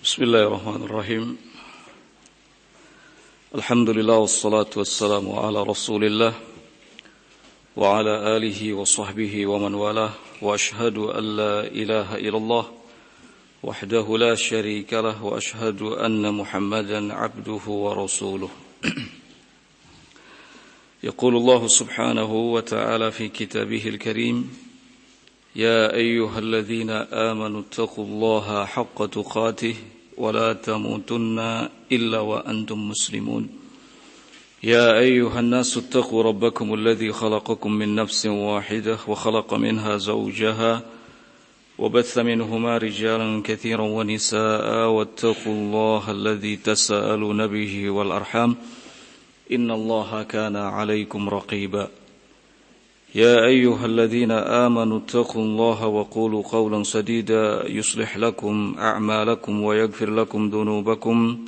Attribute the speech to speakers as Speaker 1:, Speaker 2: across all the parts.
Speaker 1: Bismillahirrahmanirrahim. Alhamdulillah wassalatu wassalamu ala Rasulillah wa ala alihi wa sahbihi wa man walah wa ashhadu an la ilaha illallah wahdahu la syarika lah wa ashhadu anna Muhammadan abduhu wa rasuluh. Yaqulu Allah subhanahu wa ta'ala fi kitabihil karim يا أيها الذين آمنوا اتقوا الله حق تقاته ولا تموتن إلا وأنتم مسلمون يا أيها الناس اتقوا ربكم الذي خلقكم من نفس واحدة وخلق منها زوجها وبث منهما رجالا كثيرا ونساء واتقوا الله الذي تساءلون به والأرحام إن الله كان عليكم رقيبا يا أيها الذين آمنوا اتقوا الله وقولوا قولا سديدا يصلح لكم أعمالكم ويغفر لكم ذنوبكم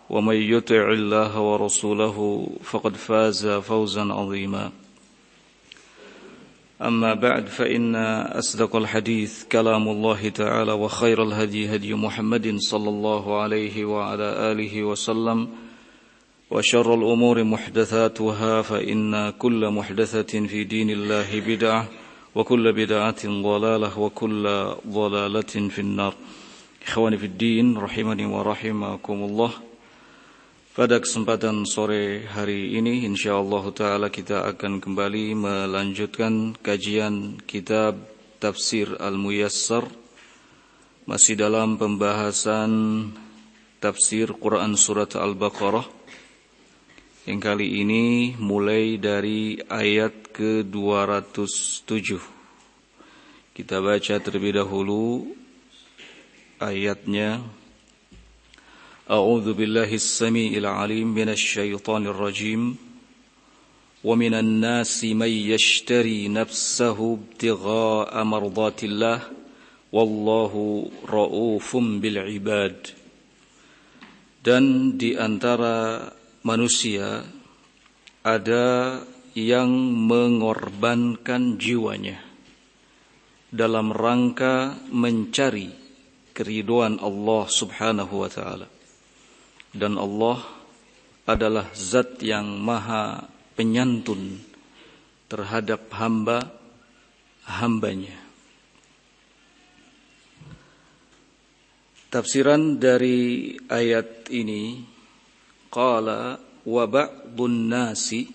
Speaker 1: ومن يطع الله ورسوله فقد فاز فوزا عظيما أما بعد فإن أصدق الحديث كلام الله تعالى وخير الهدي هدي محمد صلى الله عليه وعلى آله وسلم وشر الأمور محدثاتها فإن كل محدثة في دين الله بدعة وكل بدعة ضلالة وكل ضلالة في النار. Ikhwani fi din rahimani wa rahimakumullah. Pada kesempatan sore hari ini insyaallah taala kita akan kembali melanjutkan kajian kitab Tafsir Al-Muyassar, masih dalam pembahasan tafsir Quran surat Al-Baqarah. Yang kali ini mulai dari ayat ke-207. Kita baca terlebih dahulu ayatnya. A'udzu billahi as-sami'il 'alim minasy syaithanir rajim. Wa minan nasi may yashtari nafsahu ibtigha'a mardatillah wallahu ra'ufum bil 'ibad. Dan di antara manusia ada yang mengorbankan jiwanya dalam rangka mencari keridhaan Allah subhanahu wa ta'ala. Dan Allah adalah zat yang maha penyantun terhadap hambanya. Tafsiran dari ayat ini, qala wa ba'dun nasi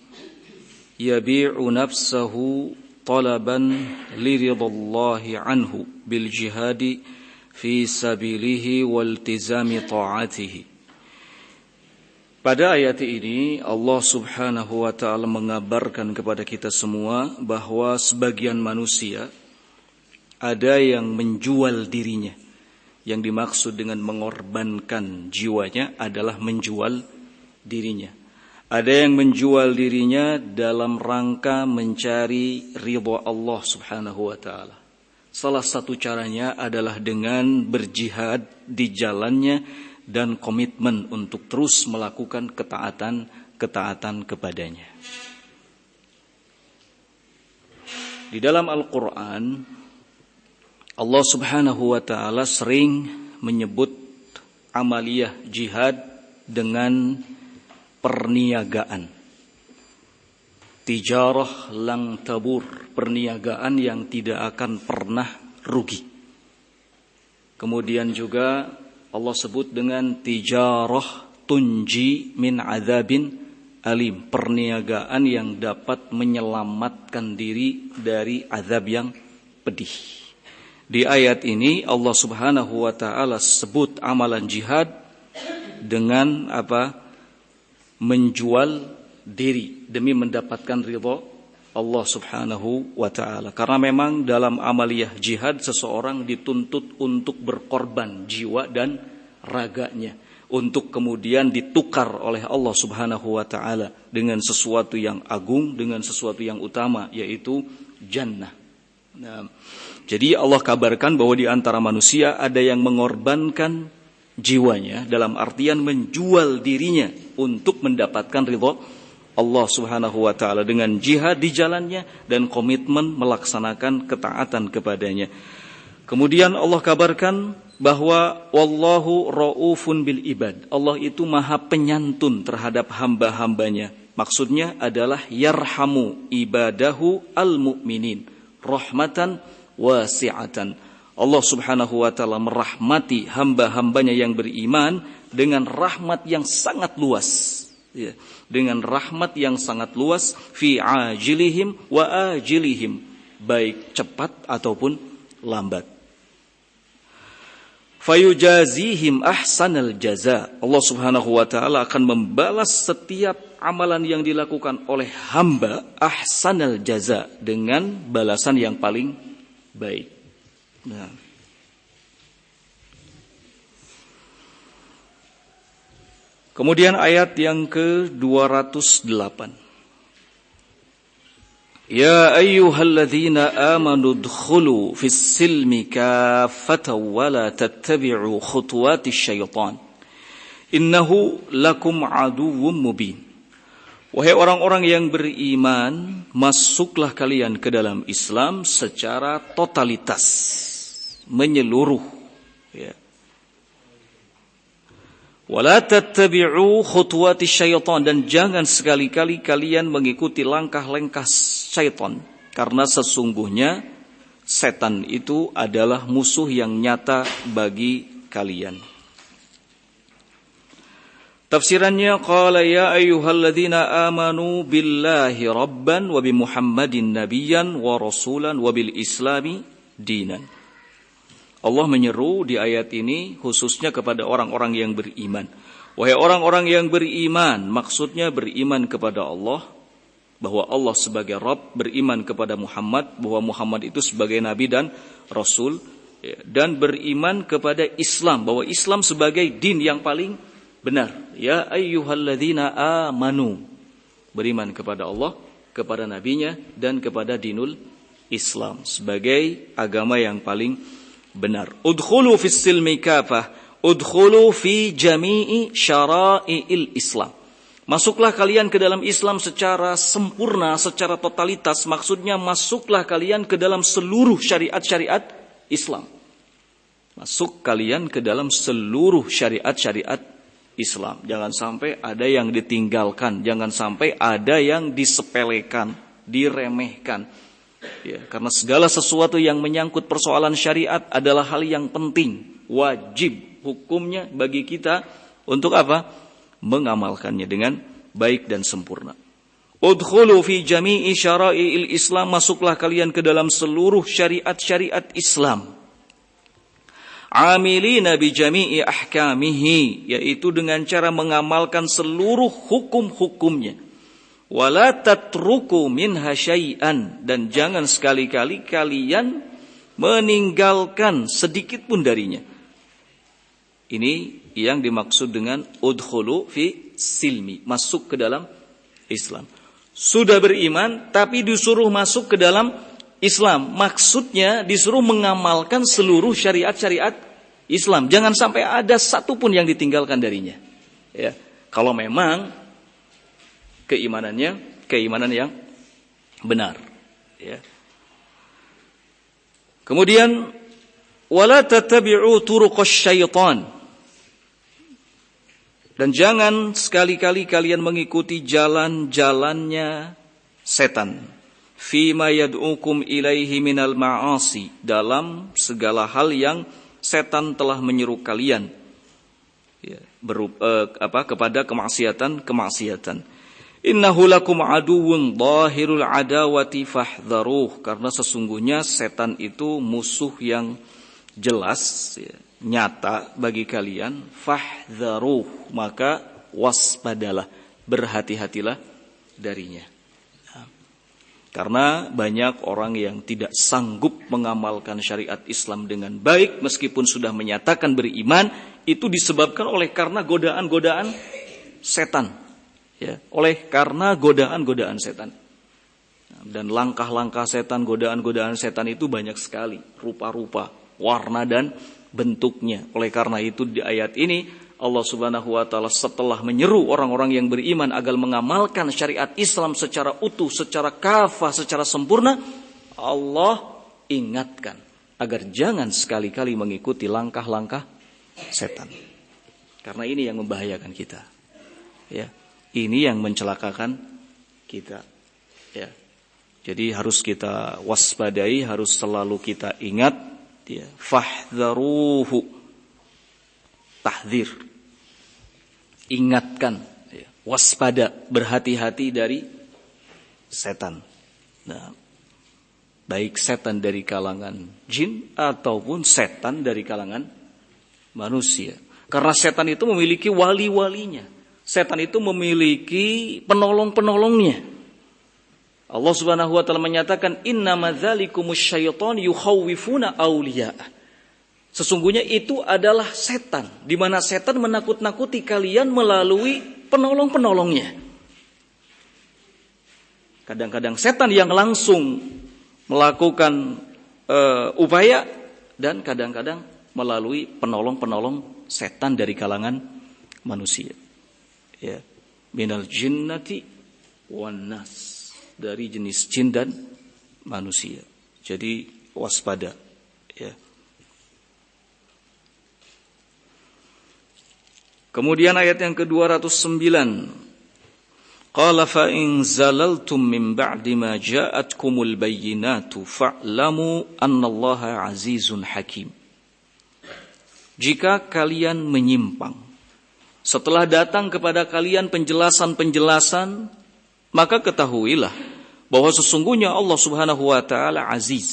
Speaker 1: yabi'u nafsahu talaban liridhallahi anhu bil jihadi fi sabilihi wal tizami ta'atihi. Pada ayat ini Allah subhanahu wa ta'ala mengabarkan kepada kita semua bahwa sebagian manusia ada yang menjual dirinya. Yang dimaksud dengan mengorbankan jiwanya adalah menjual dirinya. Ada yang menjual dirinya dalam rangka mencari ridha Allah subhanahu wa ta'ala. Salah satu caranya adalah dengan berjihad di jalannya dan komitmen untuk terus melakukan ketaatan kepadanya. Di dalam Al-Quran, Allah subhanahu wa ta'ala sering menyebut amaliyah jihad dengan perniagaan. Tijarah lang tabur, perniagaan yang tidak akan pernah rugi. Kemudian juga Allah sebut dengan tijarah tunji min adzabin alim, perniagaan yang dapat menyelamatkan diri dari azab yang pedih. Di ayat ini Allah subhanahu wa ta'ala sebut amalan jihad dengan apa? Menjual diri demi mendapatkan ridha Allah subhanahu wa ta'ala. Karena memang dalam amaliyah jihad seseorang dituntut untuk berkorban jiwa dan raganya, untuk kemudian ditukar oleh Allah subhanahu wa ta'ala dengan sesuatu yang agung, dengan sesuatu yang utama, yaitu jannah. Nah, jadi Allah kabarkan bahwa di antara manusia ada yang mengorbankan jiwanya dalam artian menjual dirinya untuk mendapatkan ridha Allah subhanahu wa ta'ala dengan jihad di jalannya dan komitmen melaksanakan ketaatan kepadanya. Kemudian Allah kabarkan bahwa wallahu raufun bil ibad. Allah itu maha penyantun terhadap hamba-hambanya. Maksudnya adalah yarhamu ibadahu al-mu'minin rahmatan wasi'atan. Allah Subhanahu wa taala merahmati hamba-hambanya yang beriman dengan rahmat yang sangat luas. Ya, dengan rahmat yang sangat luas fi ajilihim wa ajilihim, baik cepat ataupun lambat. Fayujazihim ahsanal jaza. Allah Subhanahu wa taala akan membalas setiap amalan yang dilakukan oleh hamba ahsanal jaza, dengan balasan yang paling baik. Nah. Kemudian ayat yang ke-208. Ya ayyuhalladzina amanu udkhulu fis silmi kaffatan wa la tattabi'u khutuwatis syaitan. Innahu lakum aduwwum mubin. Wahai orang-orang yang beriman, masuklah kalian ke dalam Islam secara totalitas, menyeluruh, ya. Wala tattabi'u khutuwatis syaitan, dan jangan sekali-kali kalian mengikuti langkah-langkah syaitan, karena sesungguhnya setan itu adalah musuh yang nyata bagi kalian. Tafsirannya, qala ya ayyuhalladzina amanu billahi rabban wa bi Muhammadin nabiyyan wa rasulan wa bil islami dinan. Allah menyeru di ayat ini khususnya kepada orang-orang yang beriman. Wahai orang-orang yang beriman, maksudnya beriman kepada Allah, bahwa Allah sebagai Rabb, beriman kepada Muhammad, bahwa Muhammad itu sebagai nabi dan rasul, dan beriman kepada Islam, bahwa Islam sebagai din yang paling benar. Ya ayyuhalladzina amanu, beriman kepada Allah, kepada nabinya, dan kepada dinul Islam sebagai agama yang paling benar. Udkhulu fis silmi kafah, udkhulu fi jami'i syara'i'il Islam. Masuklah kalian ke dalam Islam secara sempurna, secara totalitas. Maksudnya masuklah kalian ke dalam seluruh syariat-syariat Islam. Masuk kalian ke dalam seluruh syariat-syariat Islam. Jangan sampai ada yang ditinggalkan, jangan sampai ada yang disepelekan, diremehkan. Ya, karena segala sesuatu yang menyangkut persoalan syariat adalah hal yang penting, wajib hukumnya bagi kita untuk apa? Mengamalkannya dengan baik dan sempurna. Udkhulu fi jami'i syara'i'il Islam, masuklah kalian ke dalam seluruh syariat-syariat Islam. Amilina bi jami'i ahkamihi, yaitu dengan cara mengamalkan seluruh hukum-hukumnya. Wala tatruku minha syai'an, dan jangan sekali-kali kalian meninggalkan sedikit pun darinya. Ini yang dimaksud dengan udkhulu fi silmi, masuk ke dalam Islam. Sudah beriman tapi disuruh masuk ke dalam Islam. Maksudnya disuruh mengamalkan seluruh syariat-syariat Islam. Jangan sampai ada satu pun yang ditinggalkan darinya. Ya, kalau memang keimanan yang benar. Ya. Kemudian wala tattabi'u turuqasy syaitan, dan jangan sekali-kali kalian mengikuti jalan-jalannya setan. Fima yad'ukum ilaihi minal ma'asi, dalam segala hal yang setan telah menyeru kalian, ya, kepada kemaksiatan. Innahu lakum aduwwun dhahirul adawati fahdharuh, karena sesungguhnya setan itu musuh yang jelas, ya, nyata bagi kalian. Fahdharuh, maka waspadalah, berhati-hatilah darinya. Karena banyak orang yang tidak sanggup mengamalkan syariat Islam dengan baik meskipun sudah menyatakan beriman, itu disebabkan oleh karena godaan-godaan setan. Ya, oleh karena godaan-godaan setan. Dan langkah-langkah setan, godaan-godaan setan itu banyak sekali, rupa-rupa, warna dan bentuknya. Oleh karena itu di ayat ini Allah Subhanahu wa taala setelah menyeru orang-orang yang beriman agar mengamalkan syariat Islam secara utuh, secara kafah, secara sempurna, Allah ingatkan agar jangan sekali-kali mengikuti langkah-langkah setan. Karena ini yang membahayakan kita. Ya, ini yang mencelakakan kita. Ya. Jadi harus kita waspadai, harus selalu kita ingat, ya, fahdharuhu, tahdzir, ingatkan, ya, waspada, berhati-hati dari setan. Nah, baik setan dari kalangan jin ataupun setan dari kalangan manusia. Karena setan itu memiliki wali-walinya. Setan itu memiliki penolong-penolongnya. Allah Subhanahu wa taala menyatakan innama dzalikumus syaiton yukhawwifuna awliya'ah. Sesungguhnya itu adalah setan, di mana setan menakut-nakuti kalian melalui penolong-penolongnya. Kadang-kadang setan yang langsung melakukan upaya, dan kadang-kadang melalui penolong-penolong setan dari kalangan manusia. Ya, minal jinnati wan nas, dari jenis jin dan manusia. Jadi waspada, ya. Kemudian ayat yang ke-209, qala fa in zalaltum min ba'di ma ja'atkumul bayyinatu fa'lamu annallaha azizun hakim. Jika kalian menyimpang setelah datang kepada kalian penjelasan-penjelasan, maka ketahuilah bahwa sesungguhnya Allah Subhanahu wa taala aziz,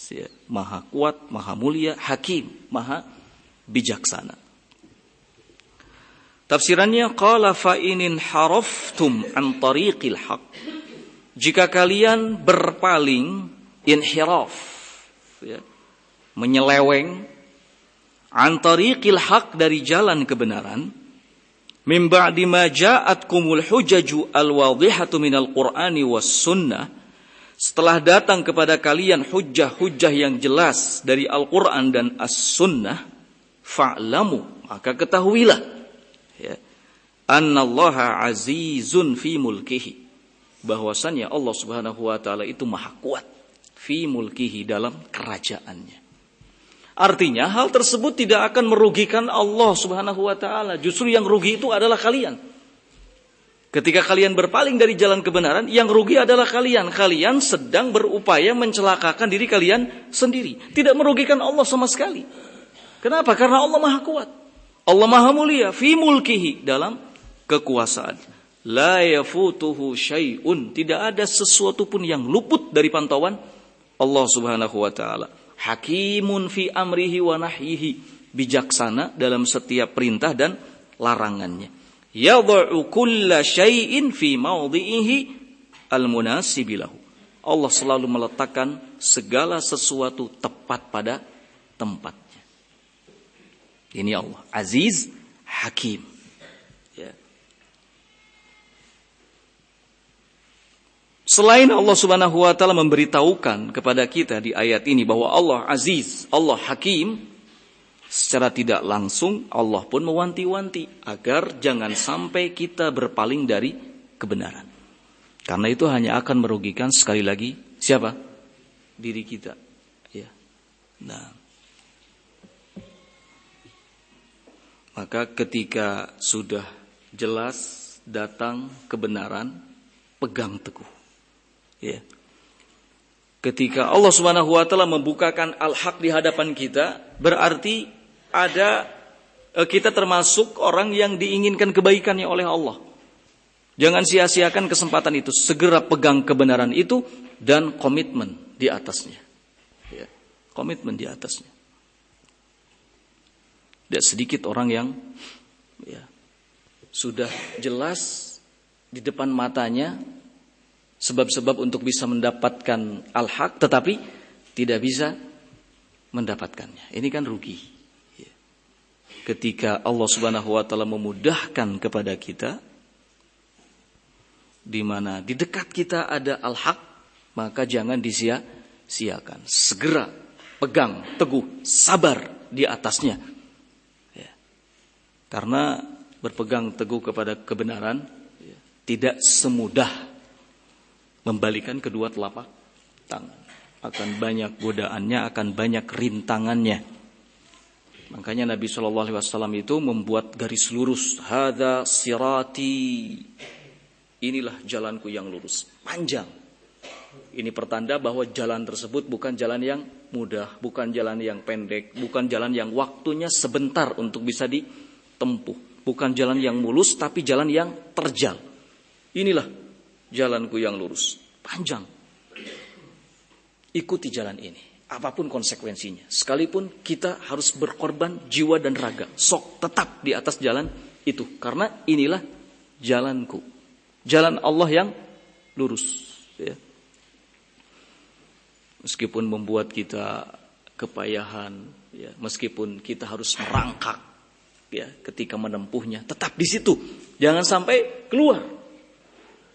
Speaker 1: ya, maha kuat, maha mulia, hakim, maha bijaksana. Tafsirannya qala fa inin haraftum an tariqil haq. Jika kalian berpaling, inhiraf, ya, menyeleweng, an tariqil haq, dari jalan kebenaran, min ba'di ma ja'atkumul hujaju al-wadhihatu minal qur'ani was sunnah, setelah datang kepada kalian hujjah-hujjah yang jelas dari Al-Qur'an dan as-sunnah, fa'lamu, maka ketahuilah, ya, annallaha azizun fi mulkihi, bahwasannya Allah Subhanahu wa taala itu maha kuat fi mulkihi, dalam kerajaannya. Artinya hal tersebut tidak akan merugikan Allah Subhanahu wa taala. Justru yang rugi itu adalah kalian. Ketika kalian berpaling dari jalan kebenaran, yang rugi adalah kalian. Kalian sedang berupaya mencelakakan diri kalian sendiri. Tidak merugikan Allah sama sekali. Kenapa? Karena Allah maha kuat. Allah maha mulia fi mulkihi, dalam kekuasaan. La yafutuhu syai'un, tidak ada sesuatu pun yang luput dari pantauan Allah Subhanahu wa taala. Hakimun fi amrihi wa nahyihi, bijaksana dalam setiap perintah dan larangannya. Yad'u kulla syai'in fi mawdhi'ihi al-munasibi lahu. Allah selalu meletakkan segala sesuatu tepat pada tempatnya. Ini Allah Aziz Hakim. Ya. Selain Allah Subhanahu wa taala memberitahukan kepada kita di ayat ini bahwa Allah Aziz, Allah Hakim, secara tidak langsung Allah pun mewanti-wanti agar jangan sampai kita berpaling dari kebenaran. Karena itu hanya akan merugikan, sekali lagi, siapa? Diri kita. Ya. Nah, maka ketika sudah jelas datang kebenaran, pegang teguh. Ya. Ketika Allah Subhanahu wa taala membukakan al-haq di hadapan kita, berarti kita termasuk orang yang diinginkan kebaikannya oleh Allah. Jangan sia-siakan kesempatan itu, segera pegang kebenaran itu dan komitmen di atasnya. Ya. Komitmen di atasnya. Tidak sedikit orang yang, ya, sudah jelas di depan matanya sebab-sebab untuk bisa mendapatkan al-haq, tetapi tidak bisa mendapatkannya. Ini kan rugi. Ketika Allah Subhanahu wa taala memudahkan kepada kita, di mana di dekat kita ada al-haq, maka jangan disia-siakan. Segera pegang teguh, sabar di atasnya. Ya. Karena berpegang teguh kepada kebenaran, ya, tidak semudah membalikan kedua telapak tangan. akan banyak godaannya, akan banyak rintangannya. Makanya Nabi SAW itu membuat garis lurus. Hadza sirati. Inilah jalanku yang lurus, panjang. Ini pertanda bahwa jalan tersebut bukan jalan yang mudah, bukan jalan yang pendek, bukan jalan yang waktunya sebentar untuk bisa ditempuh. Bukan jalan yang mulus, tapi jalan yang terjal. Inilah jalanku yang lurus, panjang. Ikuti jalan ini, apapun konsekuensinya. Sekalipun kita harus berkorban jiwa dan raga, sok tetap di atas jalan itu. Karena inilah jalanku. Jalan Allah yang lurus. Ya. Meskipun membuat kita kepayahan, ya, meskipun kita harus merangkak, ya, ketika menempuhnya, tetap di situ. Jangan sampai keluar.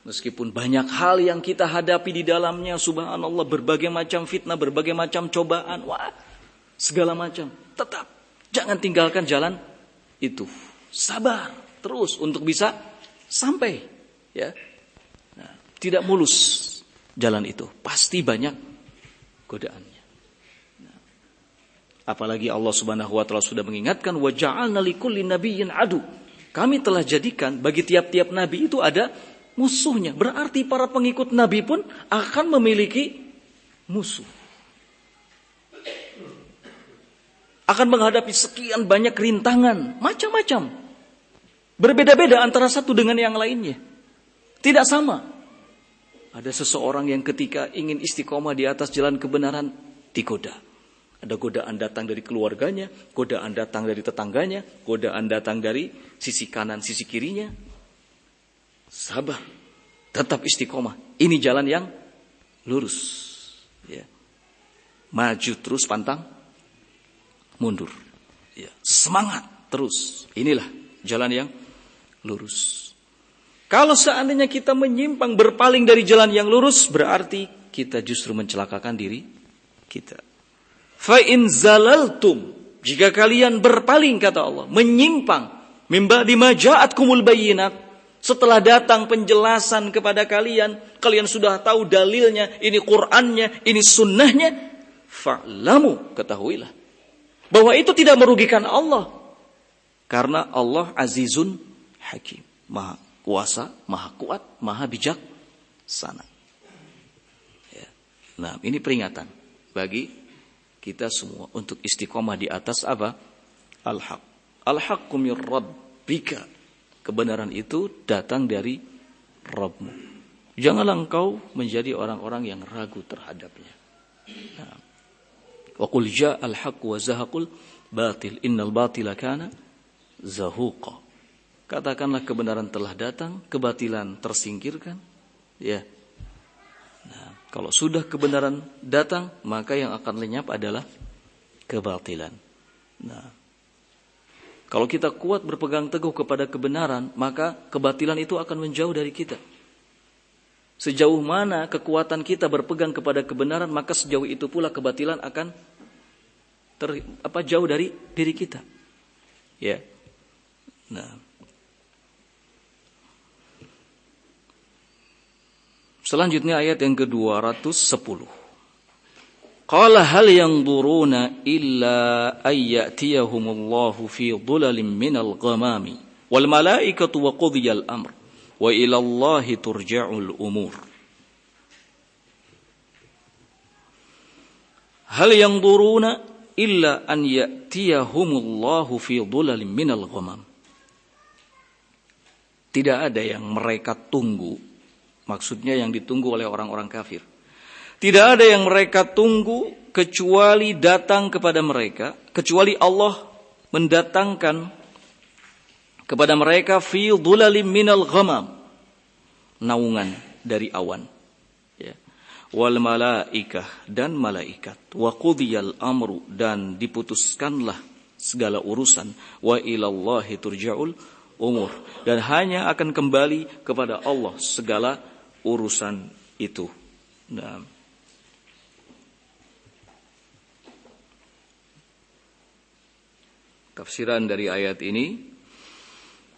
Speaker 1: Meskipun banyak hal yang kita hadapi di dalamnya, subhanallah, berbagai macam fitnah, berbagai macam cobaan, wah, segala macam. Tetap jangan tinggalkan jalan itu. Sabar terus untuk bisa sampai. Ya, nah, tidak mulus jalan itu, pasti banyak godaannya. Nah, apalagi Allah Subhanahu wa taala sudah mengingatkan, wa ja'alna likulli nabiyyin adu. Kami telah jadikan bagi tiap-tiap nabi itu ada musuhnya. Berarti para pengikut nabi pun akan memiliki musuh. Akan menghadapi sekian banyak rintangan, macam-macam. Berbeda-beda antara satu dengan yang lainnya. Tidak sama. Ada seseorang yang ketika ingin istiqomah di atas jalan kebenaran digoda. Ada godaan datang dari keluarganya, godaan datang dari tetangganya, godaan datang dari sisi kanan, sisi kirinya. Sabar, tetap istiqomah. Ini jalan yang lurus. Ya. Maju terus, pantang mundur. Ya. Semangat terus. Inilah jalan yang lurus. Kalau seandainya kita menyimpang, berpaling dari jalan yang lurus, berarti kita justru mencelakakan diri kita. Fa in zalaltum, jika kalian berpaling, kata Allah, menyimpang, mim ba'di ma ja'atkumul bayyinat, setelah datang penjelasan kepada kalian, kalian sudah tahu dalilnya, ini Qur'annya, ini sunnahnya, fa'lamu, ketahuilah bahwa itu tidak merugikan Allah, karena Allah azizun hakim, maha kuasa, maha kuat, maha bijaksana. Ya. Nah, ini peringatan bagi kita semua untuk istiqomah di atas apa? Al-haq. Al-haqqu mir rabbika. Kebenaran itu datang dari Rabbmu. Janganlah engkau menjadi orang-orang yang ragu terhadapnya. Nah. Wa qul ja'al haqqu wa zahaqul batil innal batila kana zahuqa. Katakanlah kebenaran telah datang, kebatilan tersingkirkan. Ya. Nah, kalau sudah kebenaran datang, maka yang akan lenyap adalah kebatilan. Nah, kalau kita kuat berpegang teguh kepada kebenaran, maka kebatilan itu akan menjauh dari kita. Sejauh mana kekuatan kita berpegang kepada kebenaran, maka sejauh itu pula kebatilan akan jauh dari diri kita. Ya. Nah, selanjutnya ayat yang ke-210. Qala hal yanzuruna illa ayyatiyahumullahu fi dhulalin minal ghamami wal malaikatu wa qudiyal amr wa ila Allahi turja'ul umur. Hal yanzuruna illa an ya'tiyahumullahu fi dhulalin minal ghamam. Tidak ada yang mereka tunggu. Maksudnya yang ditunggu oleh orang-orang kafir. Tidak ada yang mereka tunggu kecuali datang kepada mereka, kecuali Allah mendatangkan kepada mereka fi dhulalim minal ghamam, naungan dari awan. Ya. Wal malaikah, dan malaikat, wa qudiyal amru, dan diputuskanlah segala urusan, wa ilallahi turja'ul umur, dan hanya akan kembali kepada Allah segala urusan itu. Nah, tafsiran dari ayat ini,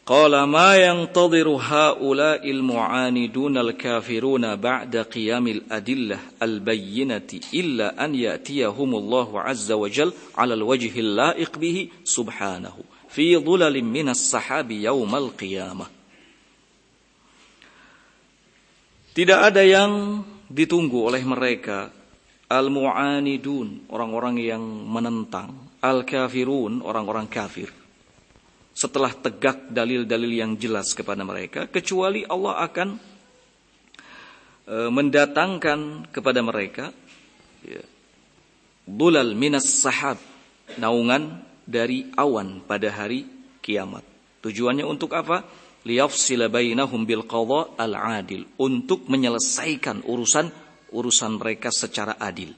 Speaker 1: Qala ma yantadhiru haula'il mu'anidun al-kafiruna ba'da qiyamil adillah al-bayyinati illa an ya'tiyahumullahu azza wa jal 'ala al-wajhil la'iq bihi subhanahu fi dhulalin minas sahabi yaumal qiyamah. Tidak ada yang ditunggu oleh mereka al-mu'anidun, orang-orang yang menentang, al-kafirun, orang-orang kafir. Setelah tegak dalil-dalil yang jelas kepada mereka, kecuali Allah akan mendatangkan kepada mereka dhulal minas sahab, naungan dari awan pada hari kiamat. Tujuannya untuk apa? Liyafsila bainahum bil qadha al adil, untuk menyelesaikan urusan mereka secara adil.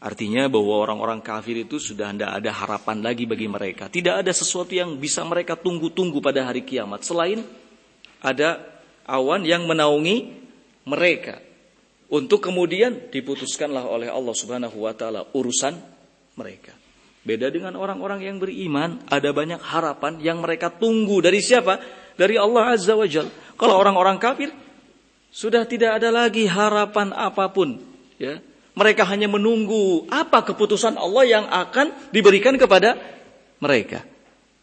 Speaker 1: Artinya bahwa orang-orang kafir itu sudah tidak ada harapan lagi bagi mereka. Tidak ada sesuatu yang bisa mereka tunggu-tunggu pada hari kiamat selain ada awan yang menaungi mereka, untuk kemudian diputuskanlah oleh Allah Subhanahu wa taala urusan mereka. Beda dengan orang-orang yang beriman, ada banyak harapan yang mereka tunggu dari siapa? Dari Allah Azza wa Jalla. Kalau orang-orang kafir sudah tidak ada lagi harapan apapun, ya. Mereka hanya menunggu apa keputusan Allah yang akan diberikan kepada mereka.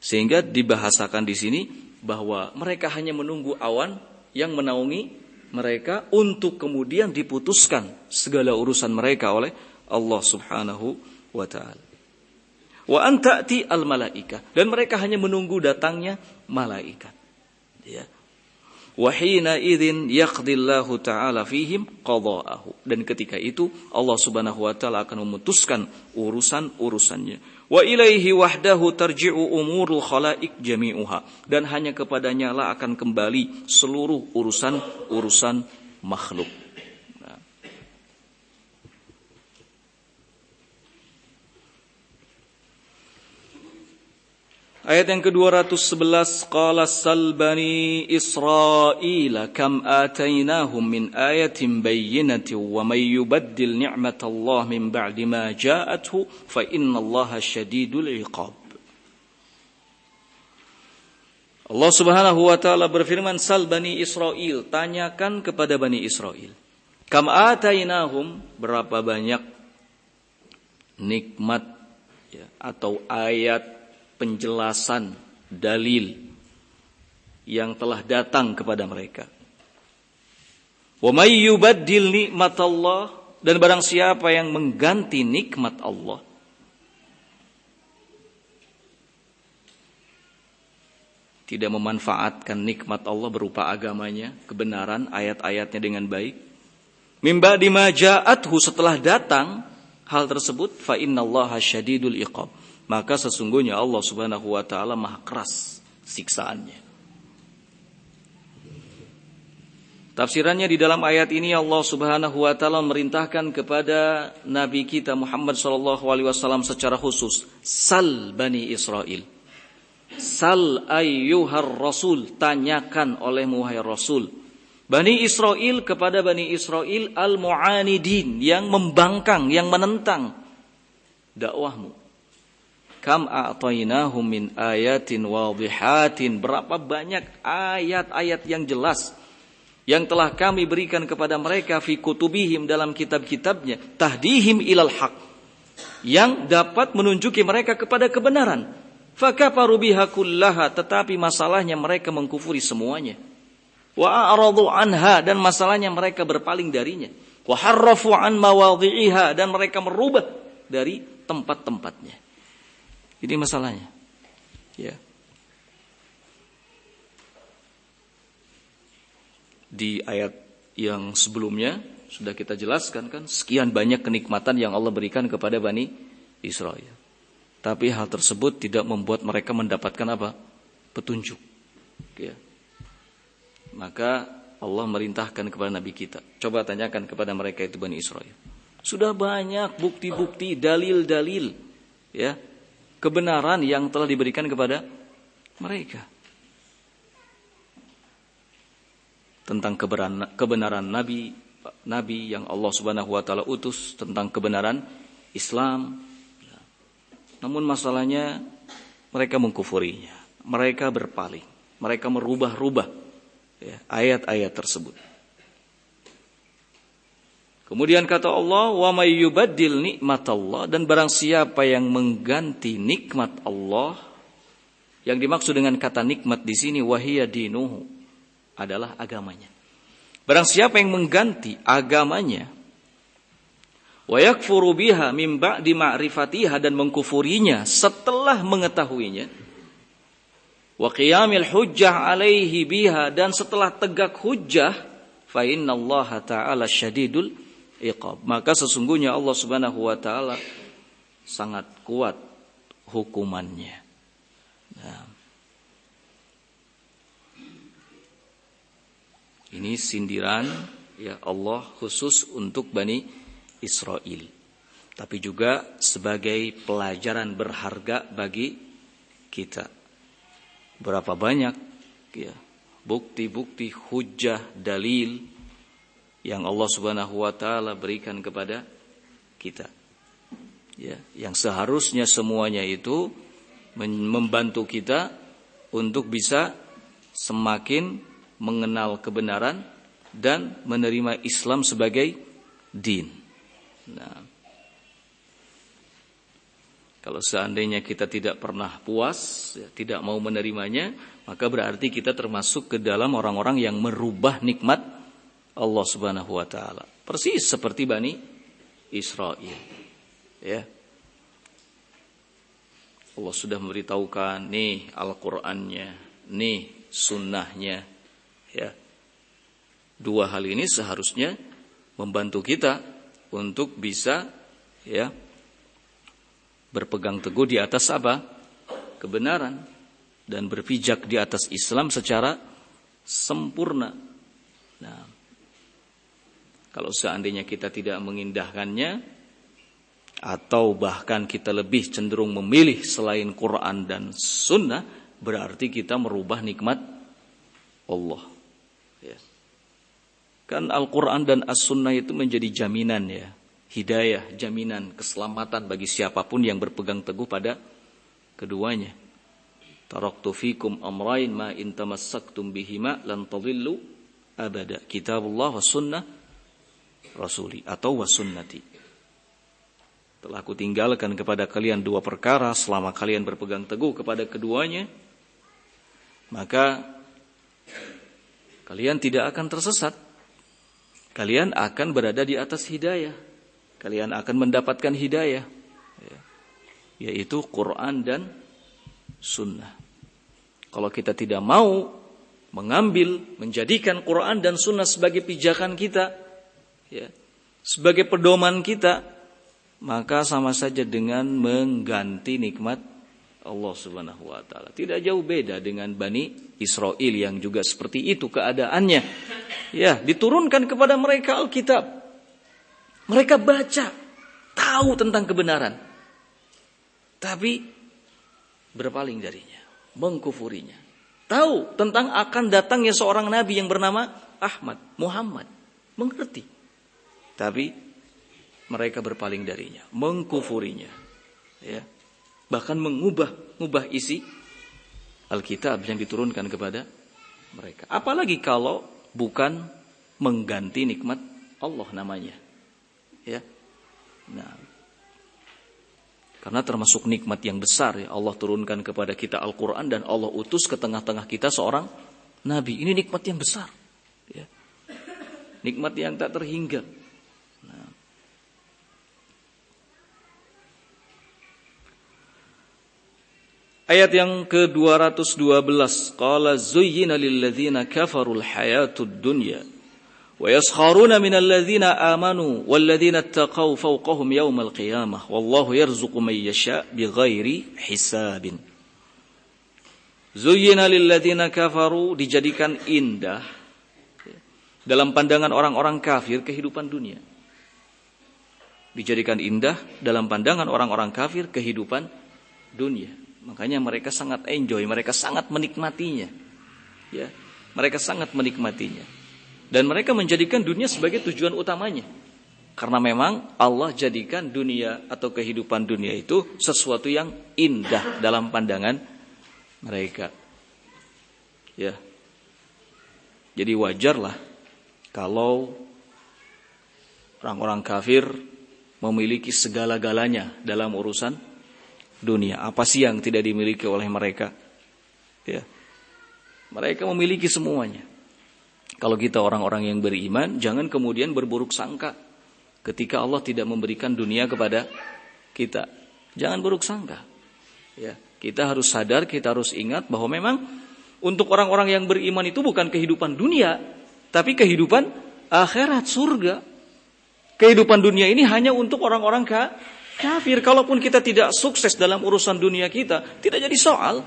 Speaker 1: Sehingga dibahasakan di sini bahwa mereka hanya menunggu awan yang menaungi mereka untuk kemudian diputuskan segala urusan mereka oleh Allah Subhanahu wa taala. Wa an ta'ti al-malaika, dan mereka hanya menunggu datangnya malaikat. Ya. Wahina idzin yaqdillahu ta'ala fihim qada'ahu, dan ketika itu Allah Subhanahu wa taala akan memutuskan urusan-urusannya. Wa ilaihi wahdahu tarji'u umurul khalaiq jami'uha, dan hanya kepadanya lah akan kembali seluruh urusan makhluk. Ayat yang ke-211, qala sal bani Israil kam atainahum min ayatin bayyinatin wa may yubaddil ni'matallah min ba'di ma ja'athu fa innallaha syadidul iqab. Allah Subhanahu wa taala berfirman, sal bani Israil, tanyakan kepada bani Israil. Kam atainahum, berapa banyak nikmat ya, atau ayat penjelasan dalil yang telah datang kepada mereka. Wa may yubaddil nikmatallah, dan barang siapa yang mengganti nikmat Allah, tidak memanfaatkan nikmat Allah berupa agamanya, kebenaran, ayat-ayatnya dengan baik, mim ba'di ma ja'athu, setelah datang hal tersebut, fa innallaha syadidul iqab, maka sesungguhnya Allah Subhanahu wa taala maha keras siksaannya. Tafsirannya di dalam ayat ini, Allah Subhanahu wa taala memerintahkan kepada nabi kita Muhammad sallallahu alaihi wasallam secara khusus, sal bani Israil. Sal ayyuhar rasul, tanyakan olehmu wahai rasul, Bani Israil kepada Bani Israil al-mu'anidin, yang membangkang, yang menentang dakwahmu. Kam a'tainahum min ayatin wadihatin, berapa banyak ayat-ayat yang jelas yang telah kami berikan kepada mereka fi kutubihim, dalam kitab-kitabnya, tahdihim ilal haq, yang dapat menunjuki mereka kepada kebenaran. Fakafaru biha kullaha, tetapi masalahnya mereka mengkufuri semuanya. Wa a'radu anha, dan masalahnya mereka berpaling darinya. Wa harrafu an mawadhi'iha, dan mereka merubah dari tempat-tempatnya. Ini masalahnya. Ya. Di ayat yang sebelumnya sudah kita jelaskan kan, sekian banyak kenikmatan yang Allah berikan kepada Bani Israil. Tapi hal tersebut tidak membuat mereka mendapatkan apa? Petunjuk. Ya. Maka Allah merintahkan kepada Nabi kita, coba tanyakan kepada mereka itu Bani Israil. Sudah banyak bukti-bukti, dalil-dalil, ya, kebenaran yang telah diberikan kepada mereka tentang kebenaran Nabi yang Allah Subhanahu wa taala utus, tentang kebenaran Islam. Namun masalahnya mereka mengkufurinya, mereka berpaling, mereka merubah-rubah ya, ayat-ayat tersebut. Kemudian kata Allah, wa may yubaddil nikmatallah, dan barang siapa yang mengganti nikmat Allah, yang dimaksud dengan kata nikmat di sini wahiya dinuhu, adalah agamanya. Barang siapa yang mengganti agamanya, wa yakfuru biha min ba'di ma'rifatiha, dan mengkufurinya setelah mengetahuinya, wa qiyamil hujjah alaihi biha, dan setelah tegak hujjah, fa innallaha ta'ala syadidul iqab, maka sesungguhnya Allah Subhanahu wa taala sangat kuat hukumannya. Nah, ini sindiran ya Allah khusus untuk Bani Israel, tapi juga sebagai pelajaran berharga bagi kita. Berapa banyak ya bukti-bukti, hujjah, dalil yang Allah Subhanahu wa taala berikan kepada kita. Ya, yang seharusnya semuanya itu membantu kita untuk bisa semakin mengenal kebenaran dan menerima Islam sebagai din. Nah, kalau seandainya kita tidak pernah puas, ya, tidak mau menerimanya, maka berarti kita termasuk ke dalam orang-orang yang merubah nikmat Allah Subhanahu wa taala. Persis seperti Bani Israel. Ya. Allah sudah memberitahukan, nih Al-Qur'annya, nih sunnahnya. Ya. Dua hal ini seharusnya membantu kita untuk bisa ya berpegang teguh di atas apa? Kebenaran, dan berpijak di atas Islam secara sempurna. Nah, kalau seandainya kita tidak mengindahkannya, atau bahkan kita lebih cenderung memilih selain Quran dan Sunnah, berarti kita merubah nikmat Allah. Ya. Kan Al-Quran dan As-Sunnah itu menjadi jaminan ya, hidayah, jaminan keselamatan bagi siapapun yang berpegang teguh pada keduanya. Taraktu fikum amrain ma in tamassaktum bihima lan tadillu abada. Kitabullah wa sunnah rasuli, atau wa sunnati. Telah aku tinggalkan kepada kalian dua perkara, selama kalian berpegang teguh kepada keduanya, maka kalian tidak akan tersesat. Kalian akan berada di atas hidayah. Kalian akan mendapatkan hidayah, yaitu Quran dan Sunnah. Kalau kita tidak mau mengambil, menjadikan Quran dan Sunnah sebagai pijakan kita, ya, sebagai pedoman kita, maka sama saja dengan mengganti nikmat Allah Subhanahu wa taala. Tidak jauh beda dengan Bani Israel yang juga seperti itu keadaannya. Ya, diturunkan kepada mereka Alkitab. Mereka baca, tahu tentang kebenaran, tapi berpaling darinya, mengkufurinya. Tahu tentang akan datangnya seorang nabi yang bernama Muhammad, mengerti. Tapi mereka berpaling darinya, mengkufurinya, ya, bahkan mengubah isi Alkitab yang diturunkan kepada mereka. Apalagi kalau bukan mengganti nikmat Allah namanya, ya. Nah, karena termasuk nikmat yang besar ya, Allah turunkan kepada kita Al-Quran dan Allah utus ke tengah-tengah kita seorang nabi. Ini nikmat yang besar, ya. Nikmat yang tak terhingga. Ayat yang ke-212, qala zuyyina lilladzina kafarul hayatud dunya wa yaskharuna minal ladzina amanu wal ladzina ittaqaw fawqahum yaumal qiyamah wallahu yarzuqu man yasha bighairi hisabin. Zuyyina lilladzina kafaru, dijadikan indah dalam pandangan orang-orang kafir kehidupan dunia. Dijadikan indah dalam pandangan orang-orang kafir kehidupan dunia. Makanya mereka sangat enjoy, mereka sangat menikmatinya. Ya, mereka sangat menikmatinya. Dan mereka menjadikan dunia sebagai tujuan utamanya. Karena memang Allah jadikan dunia atau kehidupan dunia itu sesuatu yang indah dalam pandangan mereka. Ya. Jadi wajarlah kalau orang-orang kafir memiliki segala-galanya dalam urusan dunia. Apa sih yang tidak dimiliki oleh mereka? Ya. Mereka memiliki semuanya. Kalau kita orang-orang yang beriman, jangan kemudian berburuk sangka ketika Allah tidak memberikan dunia kepada kita. Jangan buruk sangka. Ya, kita harus sadar, kita harus ingat bahwa memang untuk orang-orang yang beriman itu bukan kehidupan dunia, tapi kehidupan akhirat, surga. Kehidupan dunia ini hanya untuk orang-orang kafir. Kalaupun kita tidak sukses dalam urusan dunia kita, tidak jadi soal.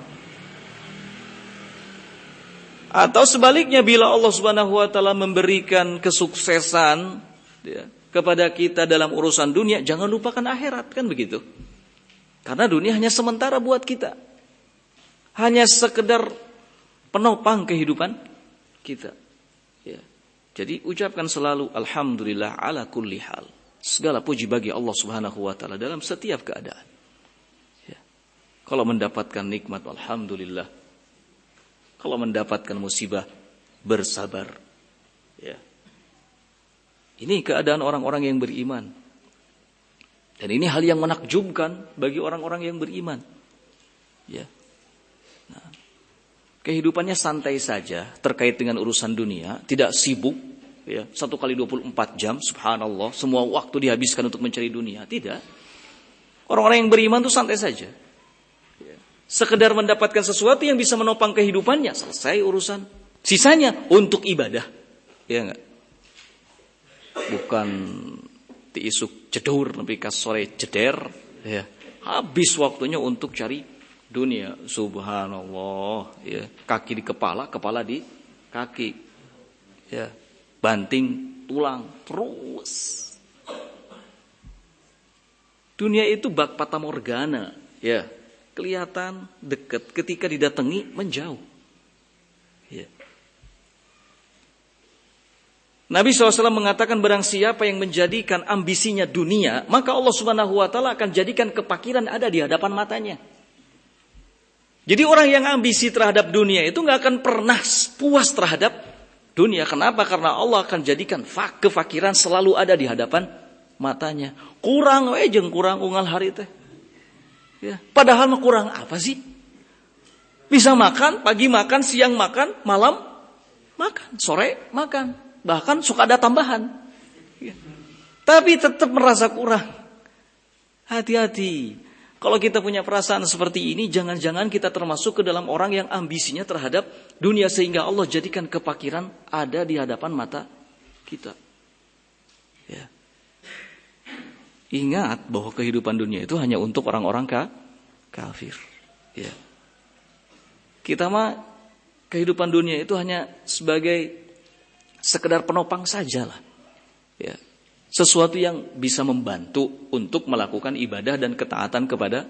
Speaker 1: Atau sebaliknya, bila Allah Subhanahu wa taala memberikan kesuksesan ya, kepada kita dalam urusan dunia, jangan lupakan akhirat, kan begitu? Karena dunia hanya sementara buat kita. Hanya sekedar penopang kehidupan kita. Ya. Jadi ucapkan selalu alhamdulillah ala kulli hal. Segala puji bagi Allah Subhanahu wa taala dalam setiap keadaan. Ya. Kalau mendapatkan nikmat, alhamdulillah. Kalau mendapatkan musibah, bersabar. Ya. Ini keadaan orang-orang yang beriman. Dan ini hal yang menakjubkan bagi orang-orang yang beriman. Ya. Nah, kehidupannya santai saja terkait dengan urusan dunia, tidak sibuk. Ya, 1 kali 24 jam, subhanallah, semua waktu dihabiskan untuk mencari dunia. Tidak. Orang-orang yang beriman itu santai saja. Sekedar mendapatkan sesuatu yang bisa menopang kehidupannya, selesai urusan. Sisanya untuk ibadah. Ya enggak? Bukan diisuk jedur tapi kas sore jeder, ya. Habis waktunya untuk cari dunia. Subhanallah, ya. Kaki di kepala, kepala di kaki. Ya. Banting tulang terus. Dunia itu bak fata morgana, ya. Kelihatan dekat, ketika didatangi menjauh. Ya. Nabi SAW mengatakan barang siapa yang menjadikan ambisinya dunia, maka Allah Subhanahu wa taala akan jadikan kepakiran ada di hadapan matanya. Jadi orang yang ambisi terhadap dunia itu nggak akan pernah puas terhadap dunia. Kenapa? Karena Allah akan jadikan kefakiran selalu ada di hadapan matanya. Kurang jeung kurang unggal hari teh. Ya, padahal mah kurang apa sih? Bisa makan, pagi makan, siang makan, malam makan, sore makan. Bahkan suka ada tambahan. Ya. Tapi tetap merasa kurang. Hati-hati. Kalau kita punya perasaan seperti ini, jangan-jangan kita termasuk ke dalam orang yang ambisinya terhadap dunia. Sehingga Allah jadikan kepakiran ada di hadapan mata kita. Ya. Ingat bahwa kehidupan dunia itu hanya untuk orang-orang kafir. Ya. Kita mah kehidupan dunia itu hanya sebagai sekedar penopang sajalah. Ya. Sesuatu yang bisa membantu untuk melakukan ibadah dan ketaatan kepada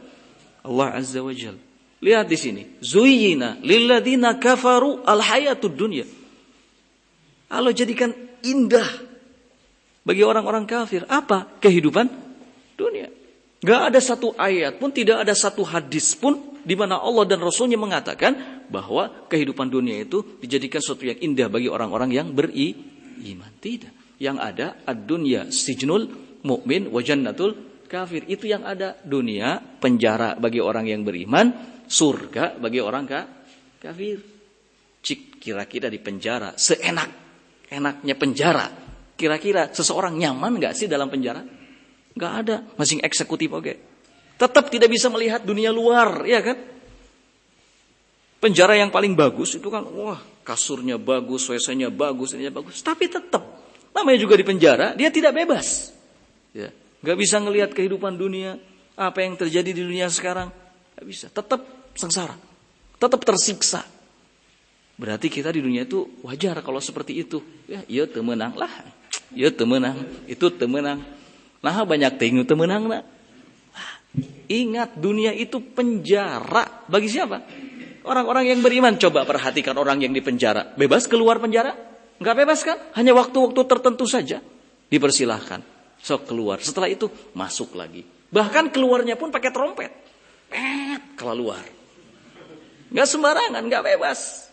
Speaker 1: Allah Azza wa Jalla. Lihat di sini, zuyyina lilladzina kafaru alhayatud dunya. Allah jadikan indah bagi orang-orang kafir apa? Kehidupan dunia. Gak ada satu ayat pun, tidak ada satu hadis pun di mana Allah dan Rasulnya mengatakan bahwa kehidupan dunia itu dijadikan sesuatu yang indah bagi orang-orang yang beriman. Tidak. Yang ada ad-dunya sijnul mu'min wa jannatul kafir. Itu yang ada. Dunia penjara bagi orang yang beriman, surga bagi orang kafir. Cik kira-kira di penjara seenak-enaknya penjara. Kira-kira seseorang nyaman gak sih dalam penjara? Gak ada, masing eksekutif oke. Tetap tidak bisa melihat dunia luar, ya kan? Penjara yang paling bagus itu kan, wah kasurnya bagus, WC-nya bagus, ininya bagus. Tapi tetap, namanya juga di penjara, dia tidak bebas. Ya, gak bisa ngelihat kehidupan dunia, apa yang terjadi di dunia sekarang, gak bisa. Tetap sengsara, tetap tersiksa. Berarti kita di dunia itu wajar kalau seperti itu. Ya, iya temenang lah, iya temenang, itu temenang. Nah banyak tinggal temenang nak. Ingat dunia itu penjara bagi siapa? Orang-orang yang beriman. Coba perhatikan orang yang di penjara. Bebas keluar penjara? Enggak bebas kan? Hanya waktu-waktu tertentu saja dipersilahkan. Sok keluar. Setelah itu masuk lagi. Bahkan keluarnya pun pakai trompet. Keluar. Enggak sembarangan, enggak bebas.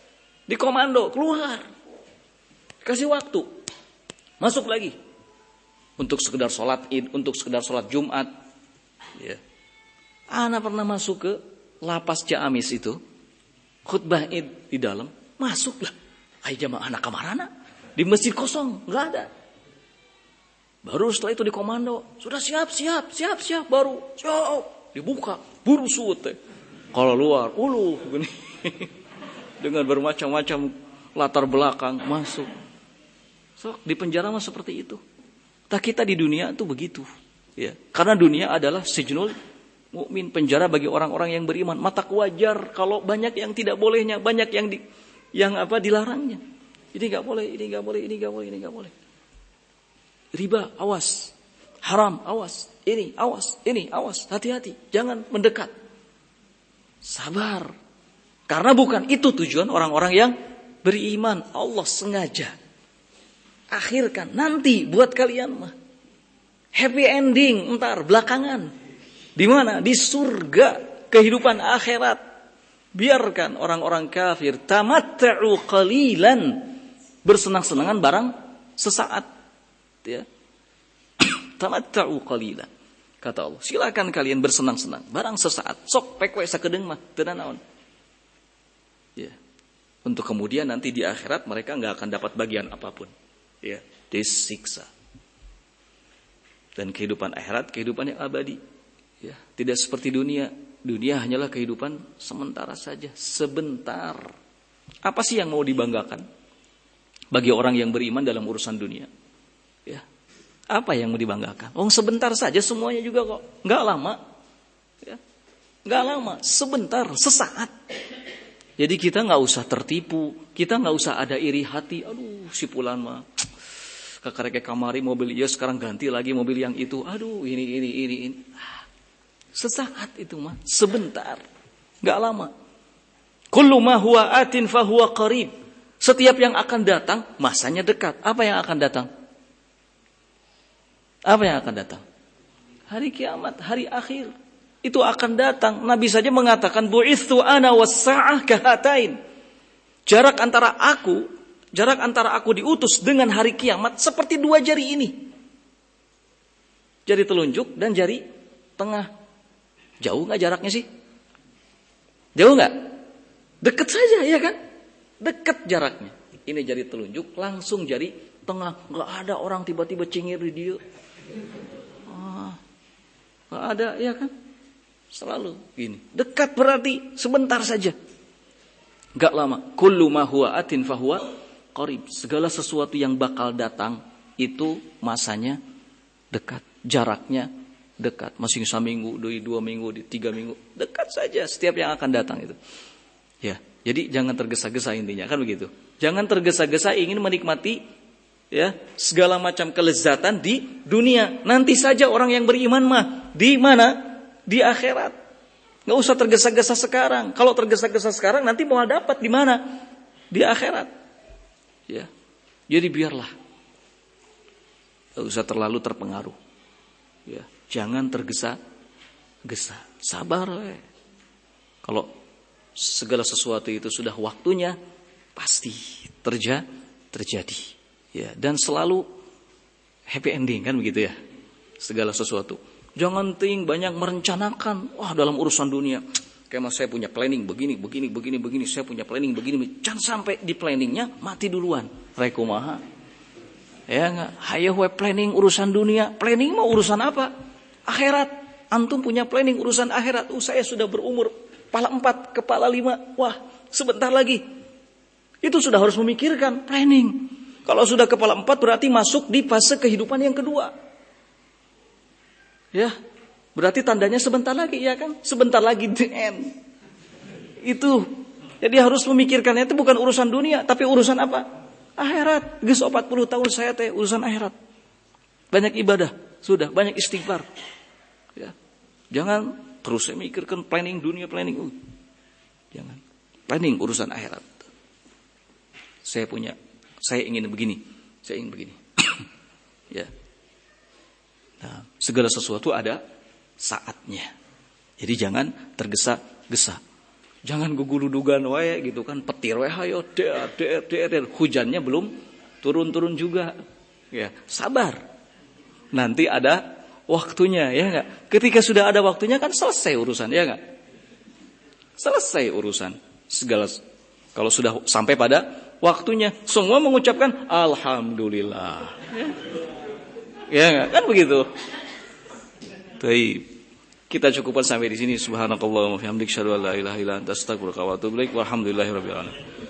Speaker 1: Di komando, keluar. Kasih waktu. Masuk lagi. Untuk sekedar sholat Id, untuk sekedar sholat Jumat. Ya. Ana pernah masuk ke lapas Ciamis itu. Khutbah Id di dalam. Masuklah. Hai jamaah anak kamarana. Di masjid kosong. Nggak ada. Baru setelah itu di komando. Sudah siap. Baru siap. Dibuka. Buru suut. Kalau luar. Gini. Dengan bermacam-macam latar belakang. Masuk. So, di penjara mah seperti itu. Tak kita di dunia itu begitu. Ya. Karena dunia adalah sijnul mukmin, penjara bagi orang-orang yang beriman. Mata wajar kalau banyak yang tidak bolehnya, banyak yang dilarangnya. Ini enggak boleh, ini enggak boleh, ini enggak boleh, ini enggak boleh. Riba, awas. Haram, awas. Ini, awas. Ini, awas. Hati-hati, jangan mendekat. Sabar. Karena bukan itu tujuan orang-orang yang beriman. Allah sengaja akhirkan nanti buat kalian mah. Happy ending entar belakangan. Di mana? Di surga, kehidupan akhirat. Biarkan orang-orang kafir tamatta'u qalilan, bersenang-senangan barang sesaat. Ya. Tamatta'u qalilan. Kata Allah, silakan kalian bersenang-senang barang sesaat. Sok pekwe sakedeung mah teu naon. Ya. Untuk kemudian nanti di akhirat mereka enggak akan dapat bagian apapun. Ya, disiksa. Dan kehidupan akhirat kehidupan yang abadi. Ya, tidak seperti dunia. Dunia hanyalah kehidupan sementara saja, sebentar. Apa sih yang mau dibanggakan bagi orang yang beriman dalam urusan dunia? Ya. Apa yang mau dibanggakan? Sebentar saja semuanya juga kok. Enggak lama. Ya. Enggak lama, sebentar, sesaat. Jadi kita enggak usah tertipu, kita enggak usah ada iri hati. Aduh, si fulan mah kakareke kamari mobil ieu sekarang ganti lagi mobil yang itu. Aduh, ini. Sesaat itu mah, sebentar, nggak lama. Kullu ma huwa atin fahuwa qarib. Setiap yang akan datang, masanya dekat. Apa yang akan datang? Apa yang akan datang? Hari kiamat, hari akhir. Itu akan datang. Nabi saja mengatakan, bu'ithu ana was-sa'ah kahatain. Jarak antara aku diutus dengan hari kiamat seperti dua jari ini. Jari telunjuk dan jari tengah. Jauh nggak jaraknya sih? Jauh nggak? Dekat saja, ya kan? Dekat jaraknya. Ini jari telunjuk, langsung jari tengah. Nggak ada orang tiba-tiba cengir di dia. Nggak ada, ya kan? Selalu gini. Dekat berarti sebentar saja. Nggak lama. Kullu ma huwa atin fahuwa qarib. Segala sesuatu yang bakal datang itu masanya dekat, jaraknya dekat, masing seminggu, 2 minggu, 3 minggu, dekat saja setiap yang akan datang itu. Ya, jadi jangan tergesa-gesa intinya, kan begitu. Jangan tergesa-gesa ingin menikmati ya segala macam kelezatan di dunia. Nanti saja orang yang beriman mah di mana? Di akhirat. Nggak usah tergesa-gesa sekarang. Kalau tergesa-gesa sekarang nanti mau dapat di mana? Di akhirat. Ya, jadi biarlah. Nggak usah terlalu terpengaruh. Ya. Jangan tergesa-gesa. Sabar. Kalau segala sesuatu itu sudah waktunya, pasti terjadi. Ya, dan selalu happy ending, kan begitu ya. Segala sesuatu. Jangan banyak merencanakan. Wah, dalam urusan dunia, kayak mas saya punya planning begini. Saya punya planning begini. Jangan sampai di planningnya mati duluan. Rekumaha. Ya enggak. Hayo planning urusan dunia. Planning mau urusan apa? Akhirat. Antum punya planning urusan akhirat. Saya sudah berumur kepala 4, kepala 5. Wah, sebentar lagi. Itu sudah harus memikirkan planning. Kalau sudah kepala 4 berarti masuk di fase kehidupan yang kedua. Ya, berarti tandanya sebentar lagi, ya kan? Sebentar lagi the end. Itu. Jadi harus memikirkannya itu bukan urusan dunia, tapi urusan apa? Akhirat. Geus 40 tahun saya teh urusan akhirat. Banyak ibadah, sudah banyak istighfar. Ya. Jangan terus saya mikirkan planning dunia, planning. Jangan. Planning urusan akhirat. Saya ingin begini. Ya. Nah, segala sesuatu ada saatnya. Jadi jangan tergesa-gesa. Jangan guguludugan wae gitu kan, petir wae hayo der. Hujannya belum turun-turun juga. Ya, sabar. Nanti ada waktunya, ya enggak? Ketika sudah ada waktunya kan selesai urusan, ya enggak? Selesai urusan. Segala kalau sudah sampai pada waktunya, semua mengucapkan alhamdulillah. Ya enggak? Kan begitu. Baik. Kita cukupkan sampai di sini. Subhanakallahumma wa bihamdika asyhadu an la ilaha illa anta astaghfiruka wa atubu ilaik. Walhamdulillahirabbil alamin.